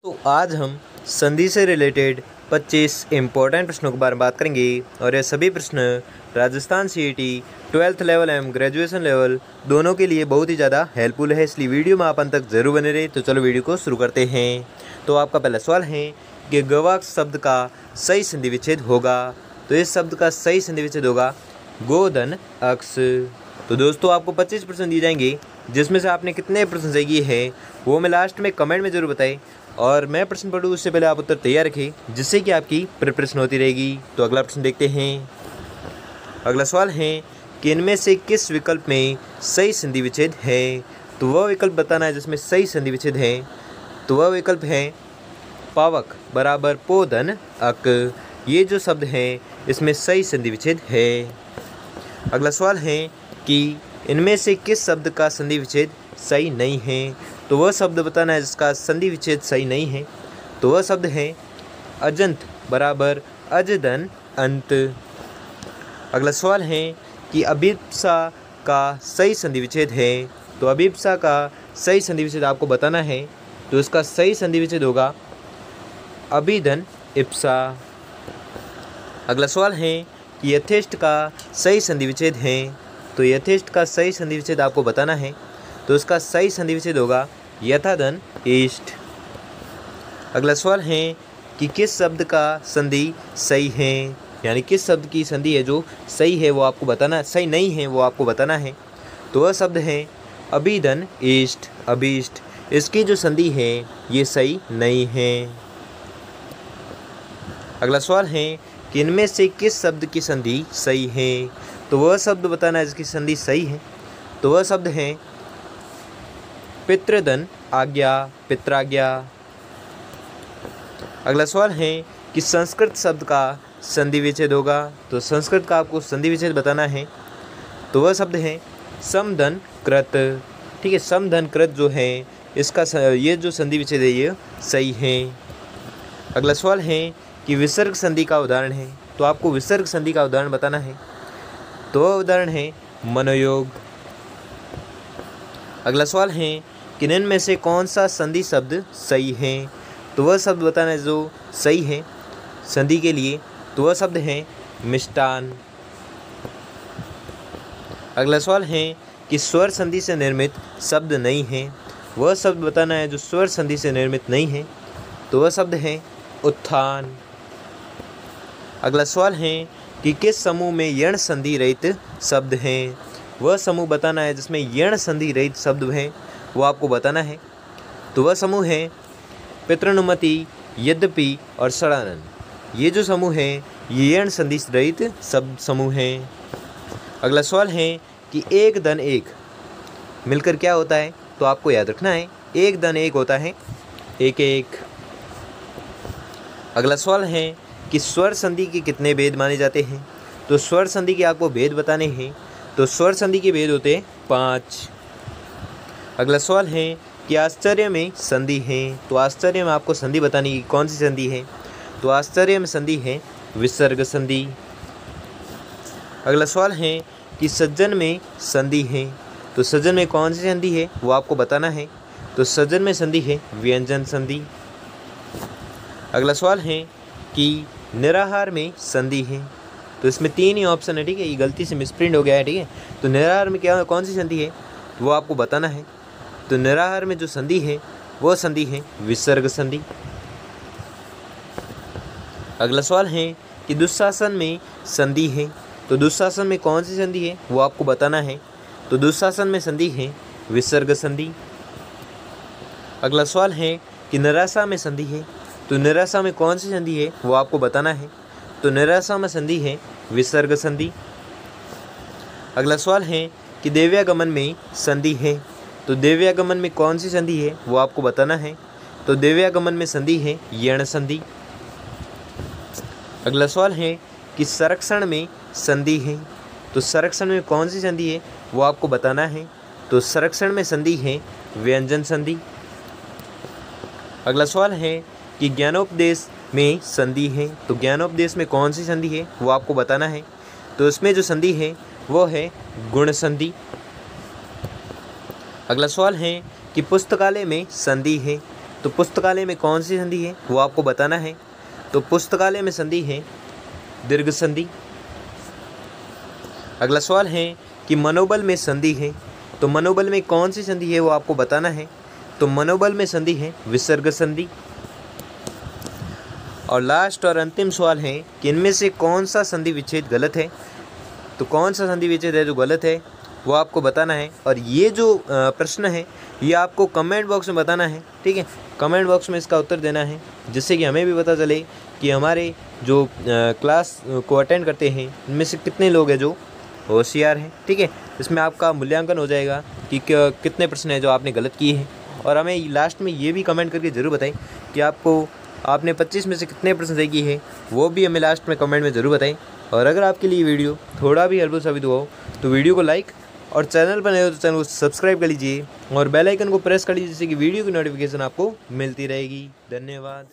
तो आज हम संधि से रिलेटेड 25 इम्पोर्टेंट प्रश्नों के बारे में बात करेंगे और ये सभी प्रश्न राजस्थान सीईटी 12th लेवल एवं ग्रेजुएशन लेवल दोनों के लिए बहुत ही ज़्यादा हेल्पफुल है, इसलिए वीडियो में आप अंत तक जरूर बने रहे। तो चलो वीडियो को शुरू करते हैं। तो आपका पहला सवाल है कि गवाक्ष शब्द का सही संधि विच्छेद होगा। तो इस शब्द का सही संधि विच्छेद होगा गोधन अक्ष। तो दोस्तों आपको 25 प्रश्न दिए जाएंगे, जिसमें से आपने कितने प्रश्न सही किए हैं वो मैं लास्ट में कमेंट में ज़रूर बताएं। और मैं प्रश्न पढ़ूँ उससे पहले आप उत्तर तैयार रखें, जिससे कि आपकी प्रिपरेशन होती रहेगी। तो अगला प्रश्न देखते हैं। अगला सवाल है कि इनमें से किस विकल्प में सही संधि विच्छेद है। तो वह विकल्प बताना है जिसमें सही संधि विच्छेद है। तो वह विकल्प है पावक बराबर पोधन अक। ये जो शब्द है इसमें सही संधि विच्छेद है। अगला सवाल है कि इनमें से किस शब्द का संधि विच्छेद सही नहीं है। तो वह शब्द बताना है जिसका संधि विच्छेद सही नहीं है। तो वह शब्द है अजंत बराबर अजदन अंत। अगला सवाल है कि अभिप्सा का सही संधि विच्छेद है। तो अभिप्सा का सही संधि विच्छेद आपको बताना है। तो इसका सही संधि विच्छेद होगा अभिधन इप्सा। अगला सवाल है कि यथेष्ट का सही संधि विच्छेद है। तो यथेष्ट का सही संधि विच्छेद आपको बताना है। तो इसका सही संधि विच्छेद होगा यथाधन इष्ट। अगला सवाल है कि किस शब्द का संधि सही है, यानी किस शब्द की संधि है जो सही है वो आपको बताना, सही नहीं है वो आपको बताना है। तो वह शब्द है अभिधन इष्ट अभीष्ट। इसकी जो संधि है ये सही नहीं है। अगला सवाल है कि इनमें से किस शब्द की संधि सही है। तो वह शब्द बताना है जिसकी संधि सही है। तो वह शब्द है पितृधन आज्ञा पित्राज्ञा। अगला सवाल है कि संस्कृत शब्द का संधि विच्छेद होगा। तो संस्कृत का आपको संधि विच्छेद बताना है। तो वह शब्द है समधन कृत। ठीक है, समधन कृत जो है इसका ये जो संधि विच्छेद है ये सही है। अगला सवाल है कि विसर्ग संधि का उदाहरण है। तो आपको विसर्ग संधि का उदाहरण बताना है। तो वह उदाहरण है मनोयोग। अगला सवाल है कि इनमें से कौन सा संधि शब्द सही है। तो वह शब्द बताना है जो सही है संधि के लिए। तो वह शब्द है मिष्टान। अगला सवाल है कि स्वर संधि से निर्मित शब्द नहीं है। वह शब्द बताना है जो स्वर संधि से निर्मित नहीं है। तो वह शब्द है उत्थान। अगला सवाल है कि किस समूह में यण संधि रहित शब्द हैं। वह समूह बताना है जिसमें यण संधि रहित शब्द हैं, वो आपको बताना है। तो वह समूह है पितृनुमति, यद्यपि और षडानन। ये जो समूह है ये यण संधि रहित शब्द समूह हैं। अगला सवाल है कि एक धन एक मिलकर क्या होता है। तो आपको याद रखना है एक धन एक होता है एक एक। अगला सवाल है कि स्वर संधि के कितने भेद माने जाते हैं। तो स्वर संधि के आपको भेद बताने हैं। तो स्वर संधि के भेद होते हैं 5। अगला सवाल है कि आश्चर्य में संधि है। तो आश्चर्य में आपको संधि बताने की कौन सी संधि है। तो आश्चर्य में संधि है विसर्ग संधि। अगला सवाल है कि सज्जन में संधि है। तो सज्जन में कौन सी संधि है वो आपको बताना है। तो सज्जन में संधि है व्यंजन संधि। अगला सवाल है कि निराहार में संधि है। तो इसमें 3 ही ऑप्शन है, ठीक है, ये गलती से मिसप्रिंट हो गया है, ठीक है। तो निराहार में क्या कौन सी संधि है वो आपको बताना है। तो निराहार में जो संधि है वो संधि है विसर्ग संधि। अगला सवाल है कि दुशासन में संधि है। तो दुशासन में कौन सी संधि है वो आपको बताना है। तो दुशासन में संधि है विसर्ग संधि। अगला सवाल है कि निराशा में संधि है। तो निराशा में कौन सी संधि है वो आपको बताना है। तो निराशा में संधि है विसर्ग संधि। अगला सवाल है कि देव्यागमन में संधि है। तो देव्यागमन में कौन सी संधि है वो आपको बताना है। तो देव्यागमन में संधि है यण संधि। अगला सवाल है कि संरक्षण में संधि है। तो संरक्षण में कौन सी संधि है वो आपको बताना है। तो संरक्षण में संधि है व्यंजन संधि। अगला सवाल है कि ज्ञानोपदेश में संधि है। तो ज्ञानोपदेश में कौन सी संधि है वो आपको बताना है। तो इसमें जो संधि है वो है गुण संधि। अगला सवाल है कि पुस्तकालय में संधि है। तो पुस्तकालय में कौन सी संधि है वो आपको बताना है। तो पुस्तकालय में संधि है दीर्घ संधि। अगला सवाल है कि मनोबल में संधि है, तो मनोबल में कौन सी संधि है वो आपको बताना है। तो मनोबल में संधि है विसर्ग संधि। और लास्ट और अंतिम सवाल है कि इनमें से कौन सा संधि विच्छेद गलत है। तो कौन सा संधि विच्छेद है जो गलत है वो आपको बताना है। और ये जो प्रश्न है ये आपको कमेंट बॉक्स में बताना है, ठीक है। कमेंट बॉक्स में इसका उत्तर देना है, जिससे कि हमें भी पता चले कि हमारे जो क्लास को अटेंड करते हैं इनमें से कितने लोग हैं जो होशियार हैं, ठीक है। इसमें आपका मूल्यांकन हो जाएगा कि कितने प्रश्न हैं जो आपने गलत किए हैं। और हमें लास्ट में ये भी कमेंट करके ज़रूर बताएं कि आपने 25 में से कितने प्रश्न सही किए हैं, वो भी हमें लास्ट में कमेंट में ज़रूर बताएं। और अगर आपके लिए वीडियो थोड़ा भी हेल्पफुल साबित हुआ हो तो वीडियो को लाइक और चैनल पर नए हो तो चैनल को सब्सक्राइब कर लीजिए और बेल आइकन को प्रेस कर लीजिए, जिससे कि वीडियो की नोटिफिकेशन आपको मिलती रहेगी। धन्यवाद।